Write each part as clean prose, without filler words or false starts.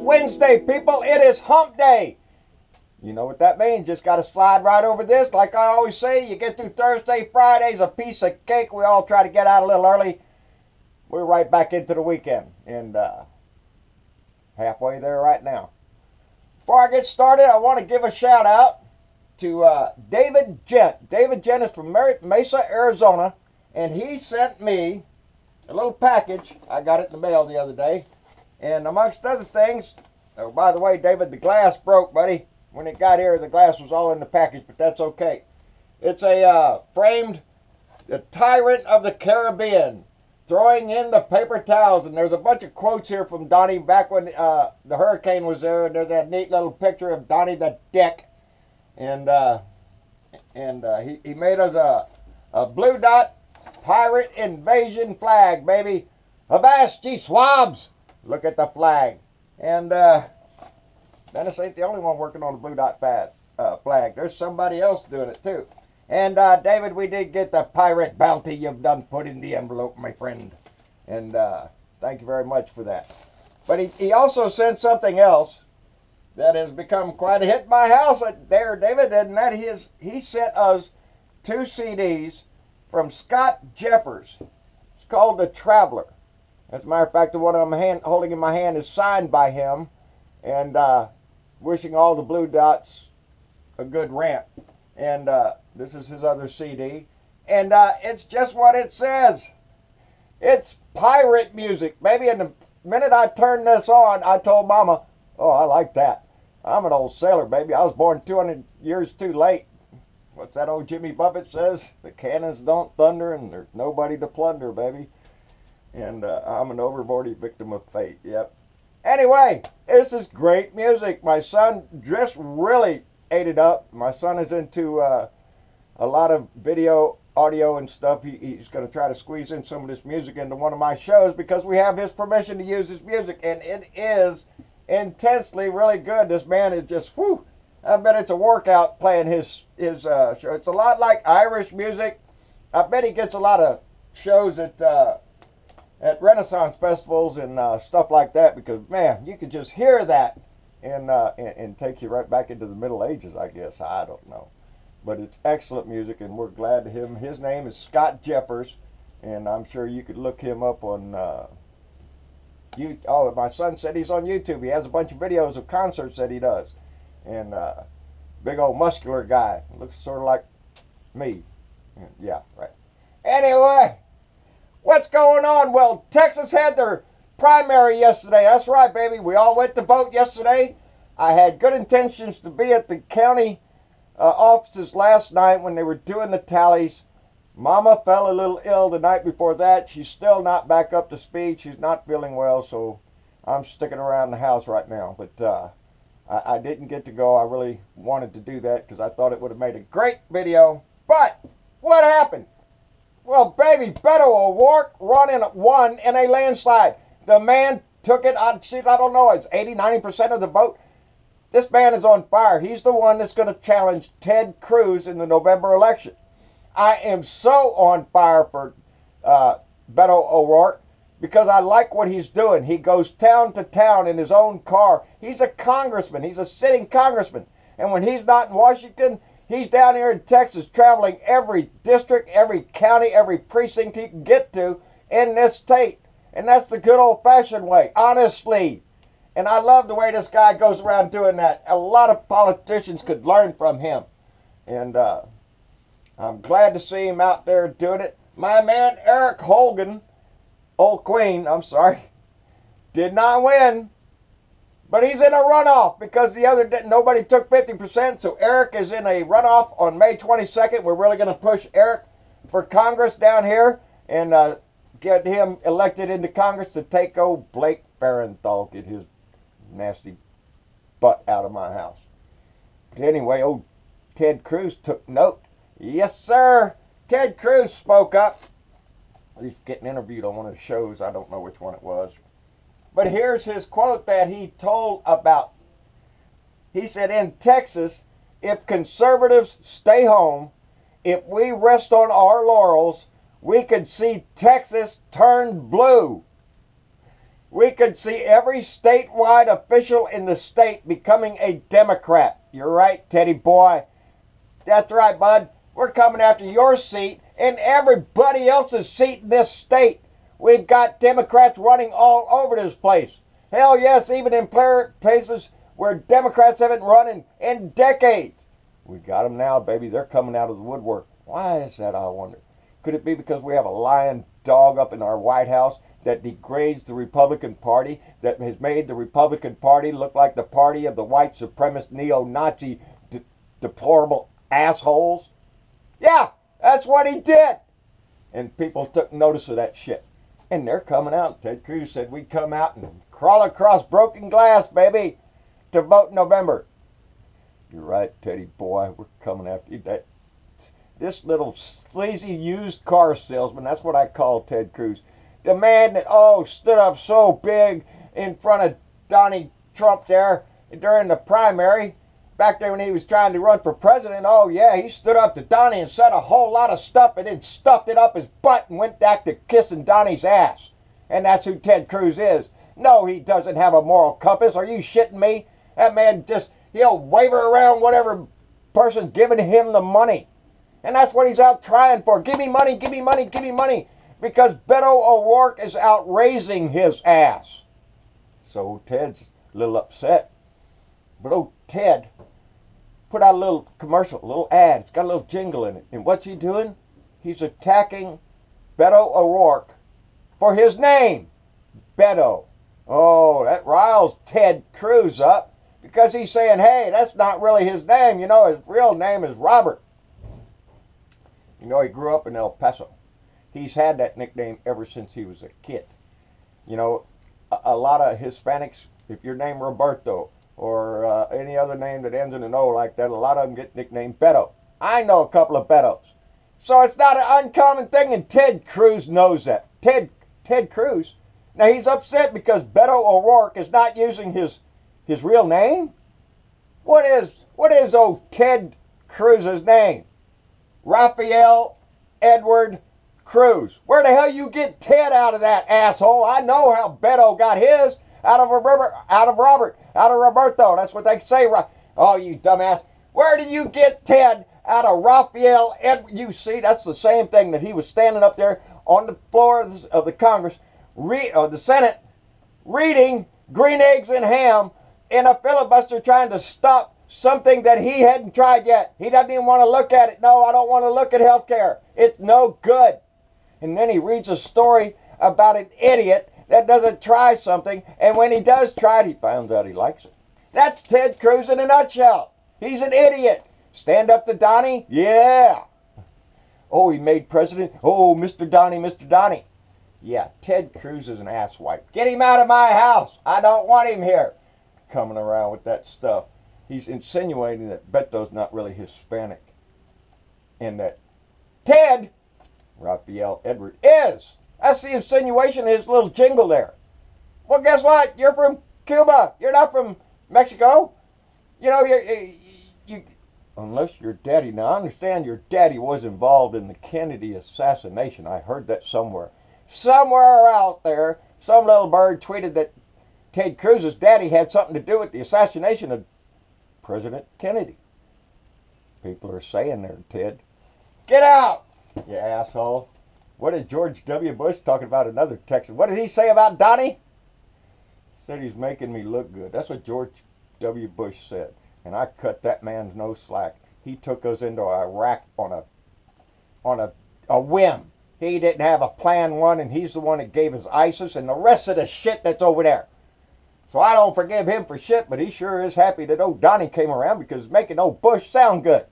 Wednesday, people. It is hump day. You know what that means. Just got to slide right over this. Like I always say, you get through Thursday, Friday's a piece of cake. We all try to get out a little early. We're right back into the weekend. And halfway there right now. Before I get started, I want to give a shout out to David Gent. David Gent is from Mesa, Arizona. And he sent me a little package. I got it in the mail the other day. And amongst other things, oh, by the way, David, the glass broke, buddy. When it got here, the glass was all in the package, but that's okay. It's a framed The Tyrant of the Caribbean, throwing in the paper towels. And there's a bunch of quotes here from Donnie back when the hurricane was there. And there's that neat little picture of Donnie the Dick. And he made us a blue dot pirate invasion flag, baby. Avast ye swabs! Look at the flag. And Dennisen ain't the only one working on the blue dot flag. There's somebody else doing it too. And David, we did get the pirate bounty you've done put in the envelope, my friend. And thank you very much for that. But he also sent something else that has become quite a hit in my house there, David. And that he sent us 2 CDs from Scott Jeffers. It's called The Traveler. As a matter of fact, the one I'm holding in my hand is signed by him. And wishing all the blue dots a good rant. And this is his other CD. And it's just what it says. It's pirate music. Maybe in the minute I turned this on, I told Mama, oh, I like that. I'm an old sailor, baby. I was born 200 years too late. What's that old Jimmy Buffett says? The cannons don't thunder and there's nobody to plunder, baby. And I'm an overboardy victim of fate. Yep. Anyway, this is great music. My son just really ate it up. My son is into a lot of video, audio, and stuff. He's going to try to squeeze in some of this music into one of my shows because we have his permission to use his music. And it is intensely really good. This man is just, whew. I bet it's a workout playing his show. It's a lot like Irish music. I bet he gets a lot of shows at Renaissance festivals and stuff like that because, man, you could just hear that and take you right back into the Middle Ages, I guess. I don't know. But it's excellent music, and we're glad to him. His name is Scott Jeffers, and I'm sure you could look him up on oh, my son said he's on YouTube. He has a bunch of videos of concerts that he does. And big old muscular guy. Looks sort of like me. Yeah, right. Anyway, what's going on? Well, Texas had their primary yesterday. That's right, baby. We all went to vote yesterday. I had good intentions to be at the county offices last night when they were doing the tallies. Mama fell a little ill the night before that. She's still not back up to speed. She's not feeling well, so I'm sticking around the house right now. But I didn't get to go. I really wanted to do that because I thought it would have made a great video. But what happened? Well, baby, Beto O'Rourke won in a landslide. The man took it. I don't know. It's 80-90% of the vote. This man is on fire. He's the one that's going to challenge Ted Cruz in the November election. I am so on fire for Beto O'Rourke because I like what he's doing. He goes town to town in his own car. He's a congressman. He's a sitting congressman. And when he's not in Washington, he's down here in Texas traveling every district, every county, every precinct he can get to in this state. And that's the good old-fashioned way, honestly. And I love the way this guy goes around doing that. A lot of politicians could learn from him. And I'm glad to see him out there doing it. My man Eric Holgan, old Queen, I'm sorry, did not win. But he's in a runoff because nobody took 50%. So Eric is in a runoff on May 22nd. We're really going to push Eric for Congress down here and get him elected into Congress to take old Blake Farenthold, get his nasty butt out of my house. But anyway, old Ted Cruz took note. Yes, sir. Ted Cruz spoke up. He's getting interviewed on one of the shows. I don't know which one it was. But here's his quote that he told about. He said, in Texas, if conservatives stay home, if we rest on our laurels, we could see Texas turn blue. we could see every statewide official in the state becoming a Democrat. You're right, Teddy boy. That's right, bud. We're coming after your seat and everybody else's seat in this state. We've got Democrats running all over this place. Hell yes, even in places where Democrats haven't run in decades. We got them now, baby. They're coming out of the woodwork. Why is that, I wonder? Could it be because we have a lying dog up in our White House that degrades the Republican Party, that has made the Republican Party look like the party of the white supremacist neo-Nazi deplorable assholes? Yeah, that's what he did. And people took notice of that shit. And they're coming out. Ted Cruz said we'd come out and crawl across broken glass, baby, to vote in November. You're right, Teddy boy. We're coming after you. This little sleazy used car salesman, that's what I call Ted Cruz, the man that, stood up so big in front of Donnie Trump there during the primary, back there when he was trying to run for president. Oh, yeah, he stood up to Donnie and said a whole lot of stuff and then stuffed it up his butt and went back to kissing Donnie's ass. And that's who Ted Cruz is. No, he doesn't have a moral compass. Are you shitting me? That man just, he'll waver around whatever person's giving him the money. And that's what he's out trying for. Give me money, give me money, give me money. Because Beto O'Rourke is out raising his ass. So Ted's a little upset. But Ted put out a little commercial, a little ad. It's got a little jingle in it. And what's he doing? He's attacking Beto O'Rourke for his name, Beto. Oh, that riles Ted Cruz up because he's saying, hey, that's not really his name. You know, his real name is Robert. You know, he grew up in El Paso. He's had that nickname ever since he was a kid. You know, a lot of Hispanics, if you're named Roberto or any other name that ends in an O like that, a lot of them get nicknamed Beto. I know a couple of Betos. So it's not an uncommon thing, and Ted Cruz knows that. Ted Cruz, now he's upset because Beto O'Rourke is not using his real name. What is Ted Cruz's name? Raphael Edward Cruz. Where the hell you get Ted out of that, asshole? I know how Beto got his out of Roberto. That's what they say. Oh, you dumbass. Where do you get Ted out of Raphael Edward? You see, that's the same thing that he was standing up there on the floor of the Congress, the Senate, reading Green Eggs and Ham in a filibuster trying to stop something that he hadn't tried yet. He doesn't even want to look at it. No, I don't want to look at health care. It's no good. And then he reads a story about an idiot that doesn't try something, and when he does try it, he finds out he likes it. That's Ted Cruz in a nutshell. He's an idiot. Stand up to Donnie? Yeah. Oh, he made president? Oh, Mr. Donnie, Mr. Donnie. Yeah, Ted Cruz is an asswipe. Get him out of my house. I don't want him here. Coming around with that stuff. He's insinuating that Beto's not really Hispanic. And that Ted, Raphael Edward, is. That's the insinuation in his little jingle there. Well, guess what? You're from Cuba. You're not from Mexico. You know, you unless your daddy. Now, I understand your daddy was involved in the Kennedy assassination. I heard that somewhere. Somewhere out there, some little bird tweeted that Ted Cruz's daddy had something to do with the assassination of President Kennedy. People are saying there, Ted. Get out, you asshole. What did George W. Bush talking about another Texan? What did he say about Donnie? He said he's making me look good. That's what George W. Bush said. And I cut that man's no slack. He took us into Iraq on a whim. He didn't have a plan one, and he's the one that gave us ISIS and the rest of the shit that's over there. So I don't forgive him for shit, but he sure is happy that old Donnie came around because it's making old Bush sound good.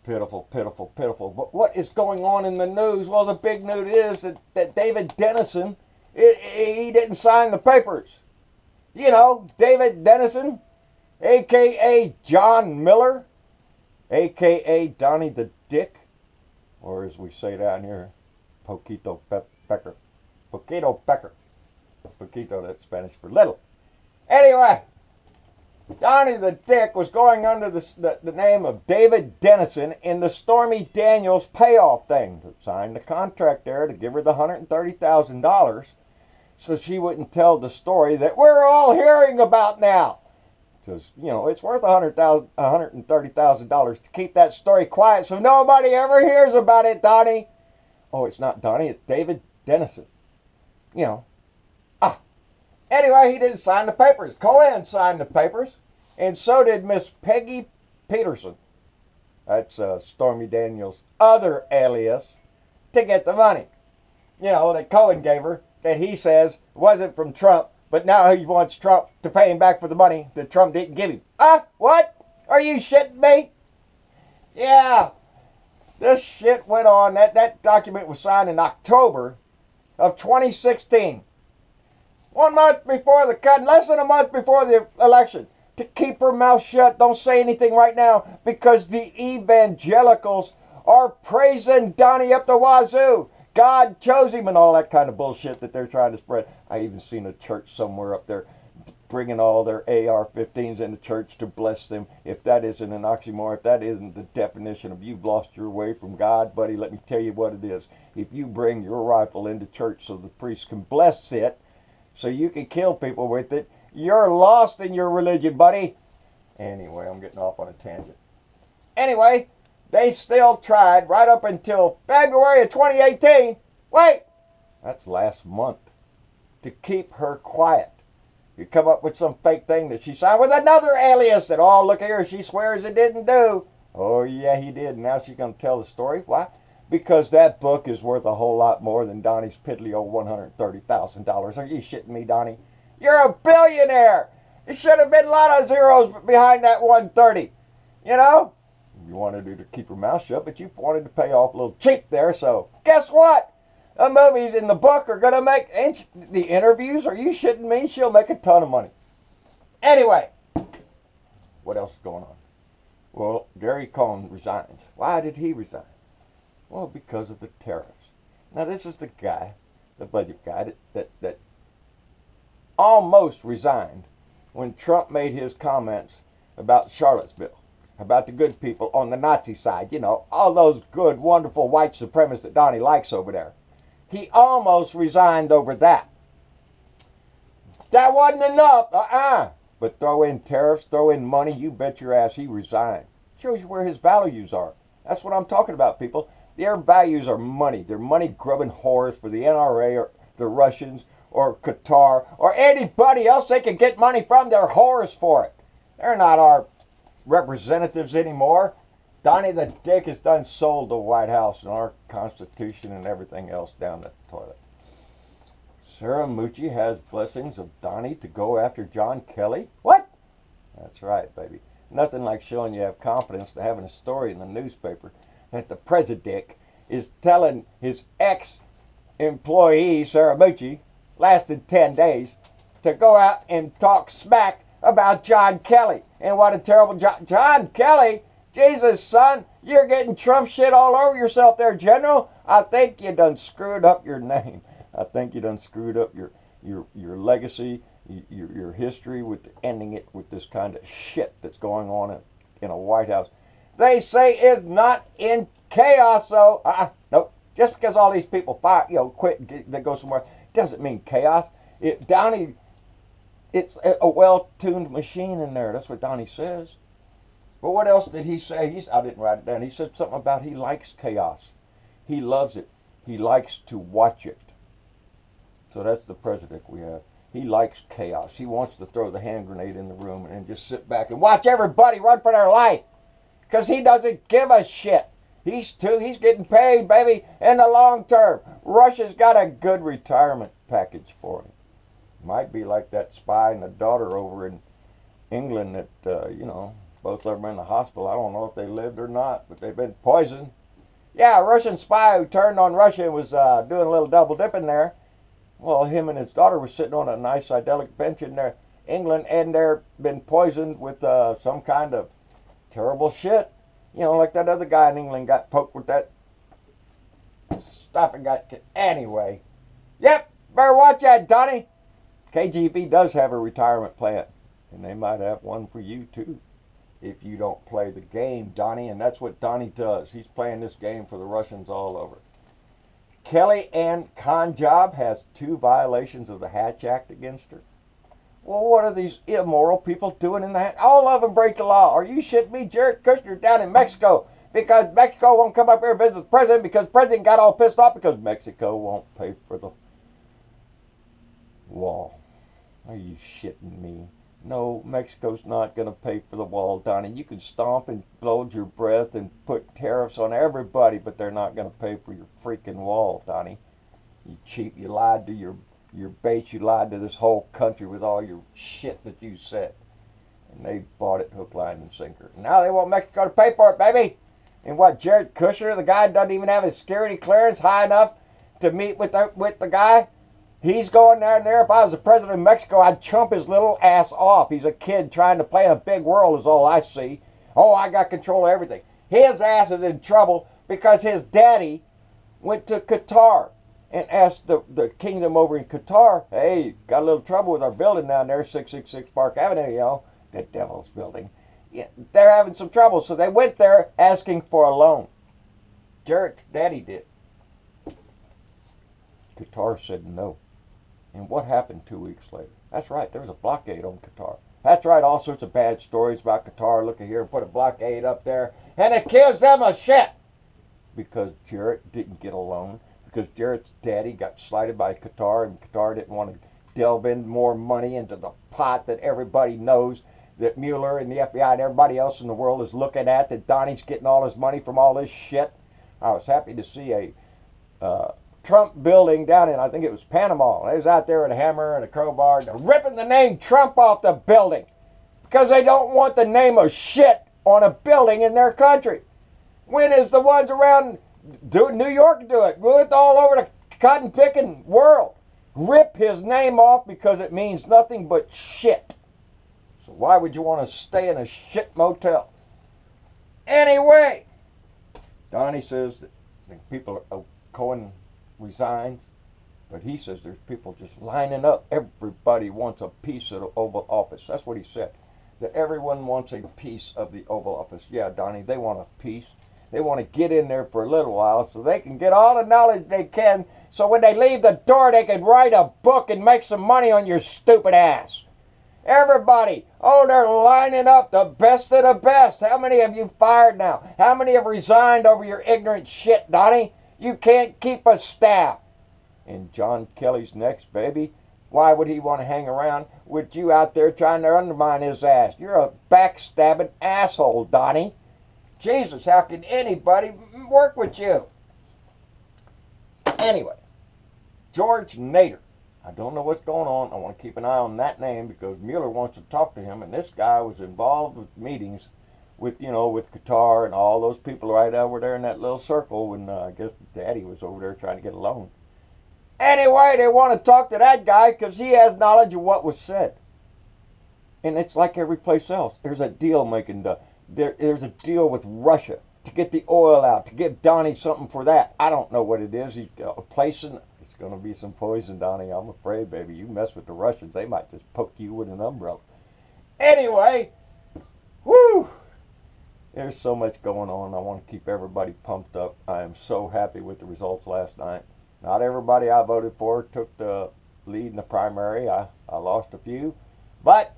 Pitiful, pitiful, pitiful. But what is going on in the news? Well, the big news is that David Dennisen, he didn't sign the papers. You know, David Dennisen, a.k.a. John Miller, a.k.a. Donnie the Dick, or as we say down here, Poquito Pecker. Poquito Pecker. Poquito, that's Spanish for little. Anyway, Donnie the Dick was going under the name of David Dennisen in the Stormy Daniels payoff thing. To sign the contract there to give her the $130,000 so she wouldn't tell the story that we're all hearing about now. Because, you know, it's worth $130,000 to keep that story quiet so nobody ever hears about it, Donnie. Oh, it's not Donnie, it's David Dennison. You know. Anyway, he didn't sign the papers. Cohen signed the papers, and so did Miss Peggy Peterson. That's Stormy Daniels' other alias, to get the money. You know, that Cohen gave her, that he says wasn't from Trump, but now he wants Trump to pay him back for the money that Trump didn't give him. What? Are you shitting me? Yeah. This shit went on. That document was signed in October of 2016. 1 month before the cut, less than a month before the election. To keep her mouth shut, don't say anything right now, because the evangelicals are praising Donnie up the wazoo. God chose him and all that kind of bullshit that they're trying to spread. I even seen a church somewhere up there bringing all their AR-15s into church to bless them. If that isn't an oxymoron, if that isn't the definition of you've lost your way from God, buddy, let me tell you what it is. If you bring your rifle into church so the priest can bless it, so you can kill people with it, you're lost in your religion, buddy. Anyway, I'm getting off on a tangent. Anyway, they still tried right up until February of 2018. Wait, that's last month. To keep her quiet. You come up with some fake thing that she signed with another alias that, oh, look here, she swears it didn't do. Oh, yeah, he did. Now she's going to tell the story. Why? Because that book is worth a whole lot more than Donnie's piddly old $130,000. Are you shitting me, Donnie? You're a billionaire. It should have been a lot of zeros behind that 130. You know? You wanted her to keep her mouth shut, but you wanted to pay off a little cheap there. So guess what? The movies in the book are going to make the interviews. Are you shitting me? She'll make a ton of money. Anyway, what else is going on? Well, Gary Cohn resigns. Why did he resign? Well, because of the tariffs. Now, this is the guy, the budget guy, that almost resigned when Trump made his comments about Charlottesville, about the good people on the Nazi side. You know, all those good, wonderful white supremacists that Donnie likes over there. He almost resigned over that. That wasn't enough. But throw in tariffs, throw in money, you bet your ass he resigned. Shows you where his values are. That's what I'm talking about, people. Their values are money. They're money-grubbing whores for the NRA or the Russians or Qatar or anybody else they can get money from. They're whores for it. They're not our representatives anymore. Donnie the Dick is done sold the White House and our Constitution and everything else down the toilet. Sarah Mucci has blessings of Donnie to go after John Kelly? What? That's right, baby. Nothing like showing you have confidence to having a story in the newspaper that the president is telling his ex-employee, Sarah Mucci, lasted 10 days, to go out and talk smack about John Kelly. And what a terrible job. John Kelly? Jesus, son, you're getting Trump shit all over yourself there, General. I think you done screwed up your name. I think you done screwed up your legacy, your history with ending it with this kind of shit that's going on in a White House. They say it's not in chaos, though. Nope. Just because all these people quit and they go somewhere, doesn't mean chaos. Donnie, it's a well-tuned machine in there. That's what Donnie says. But what else did he say? I didn't write it down. He said something about he likes chaos. He loves it. He likes to watch it. So that's the president we have. He likes chaos. He wants to throw the hand grenade in the room and just sit back and watch everybody run for their life. Because he doesn't give a shit. He's getting paid, baby, in the long term. Russia's got a good retirement package for him. Might be like that spy and the daughter over in England that, both of them are in the hospital. I don't know if they lived or not, but they've been poisoned. Yeah, a Russian spy who turned on Russia and was doing a little double dipping there. Well, him and his daughter were sitting on a nice idyllic bench in there, England, and they're been poisoned with some kind of terrible shit. Like that other guy in England got poked with that stuff and got... Anyway. Yep, better watch that, Donnie. KGB does have a retirement plan, and they might have one for you, too, if you don't play the game, Donnie, and that's what Donnie does. He's playing this game for the Russians all over. Kellyanne Conjob has 2 violations of the Hatch Act against her. Well, what are these immoral people doing in the Hatch? All of them break the law. Are you shitting me? Jared Kushner's down in Mexico because Mexico won't come up here and visit the president because the president got all pissed off because Mexico won't pay for the wall. Are you shitting me? No, Mexico's not going to pay for the wall, Donnie. You can stomp and blow your breath and put tariffs on everybody, but they're not going to pay for your freaking wall, Donnie. You cheap. You lied to your base. You lied to this whole country with all your shit that you said. And they bought it hook, line, and sinker. Now they want Mexico to pay for it, baby. And what, Jared Kushner, the guy doesn't even have his security clearance high enough to meet with the guy? He's going down there. If I was the president of Mexico, I'd chump his little ass off. He's a kid trying to play in a big world is all I see. Oh, I got control of everything. His ass is in trouble because his daddy went to Qatar and asked the kingdom over in Qatar, hey, got a little trouble with our building down there, 666 Park Avenue, you know, the devil's building. Yeah, they're having some trouble, so they went there asking for a loan. Jared's daddy did. Qatar said no. And what happened 2 weeks later? That's right, there was a blockade on Qatar. That's right, all sorts of bad stories about Qatar. Look at here, put a blockade up there, and it gives them a shit. Because Jared didn't get a loan, because Jared's daddy got slighted by Qatar, and Qatar didn't want to delve in more money into the pot that everybody knows that Mueller and the FBI and everybody else in the world is looking at, that Donnie's getting all his money from all this shit. I was happy to see a Trump building down in, I think it was Panama. They was out there with a hammer and a crowbar ripping the name Trump off the building because they don't want the name of shit on a building in their country. When is the ones around New York do it? Do it all over the cotton picking world. Rip his name off because it means nothing but shit. So why would you want to stay in a shit motel? Anyway, Donnie says that the people are Cohen resigns, but he says there's people just lining up. Everybody wants a piece of the Oval Office. That's what he said, that everyone wants a piece of the Oval Office. Yeah, Donnie, they want a piece. They want to get in there for a little while so they can get all the knowledge they can, so when they leave the door they can write a book and make some money on your stupid ass. Everybody, oh, they're lining up, the best of the best. How many have you fired now? How many have resigned over your ignorant shit, Donnie? You can't keep a staff. And John Kelly's next, baby. Why would he want to hang around with you out there trying to undermine his ass? You're a backstabbing asshole, Donnie. Jesus, how can anybody work with you? Anyway, George Nader. I don't know what's going on. I want to keep an eye on that name because Mueller wants to talk to him, and this guy was involved with meetings with, you know, with Qatar and all those people right over there in that little circle when I guess Daddy was over there trying to get a loan. Anyway, they want to talk to that guy because he has knowledge of what was said. And it's like every place else. There's a deal making done. There's a deal with Russia to get the oil out, to give Donnie something for that. I don't know what it is. He's placing. It's going to be some poison, Donnie. I'm afraid, baby. You mess with the Russians, they might just poke you with an umbrella. Anyway, whoo! There's so much going on. I want to keep everybody pumped up. I am so happy with the results last night. Not everybody I voted for took the lead in the primary. I lost a few. But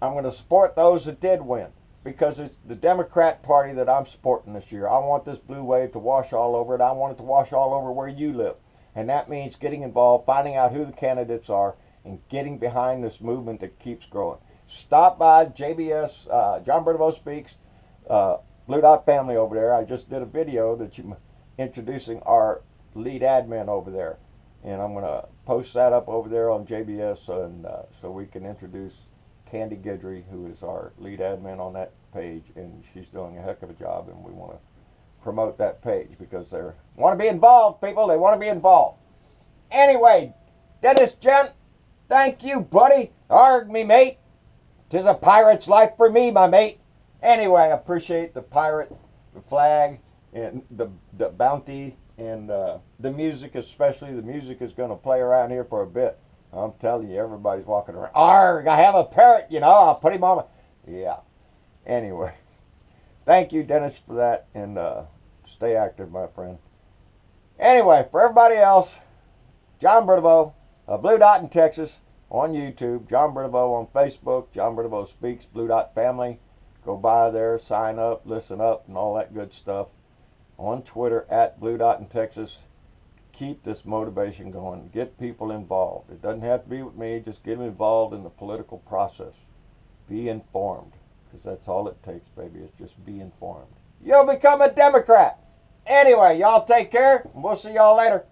I'm going to support those that did win because it's the Democrat Party that I'm supporting this year. I want this blue wave to wash all over it. I want it to wash all over where you live. And that means getting involved, finding out who the candidates are, and getting behind this movement that keeps growing. Stop by JBS, John Bernabo Speaks, Blue Dot Family over there. I just did a video that you introducing our lead admin over there. And I'm going to post that up over there on JBS and so we can introduce Candy Guidry, who is our lead admin on that page, and she's doing a heck of a job, and we want to promote that page because they want to be involved, people. They want to be involved. Anyway, Dennis Gent, thank you, buddy. Arg me, mate. 'Tis a pirate's life for me, my mate. Anyway, I appreciate the pirate, the flag, and the bounty, and the music especially. The music is going to play around here for a bit. I'm telling you, everybody's walking around. Arg, I have a parrot, you know. I'll put him on my... Yeah. Anyway, thank you, Dennis, for that, and stay active, my friend. Anyway, for everybody else, John Bernabo, Blue Dot in Texas on YouTube, John Bernabo on Facebook, John Bernabo Speaks, Blue Dot Family. Go by there, sign up, listen up, and all that good stuff. On Twitter, at Blue Dot in Texas. Keep this motivation going. Get people involved. It doesn't have to be with me. Just get them involved in the political process. Be informed, because that's all it takes, baby. It's just be informed. You'll become a Democrat. Anyway, y'all take care, and we'll see y'all later.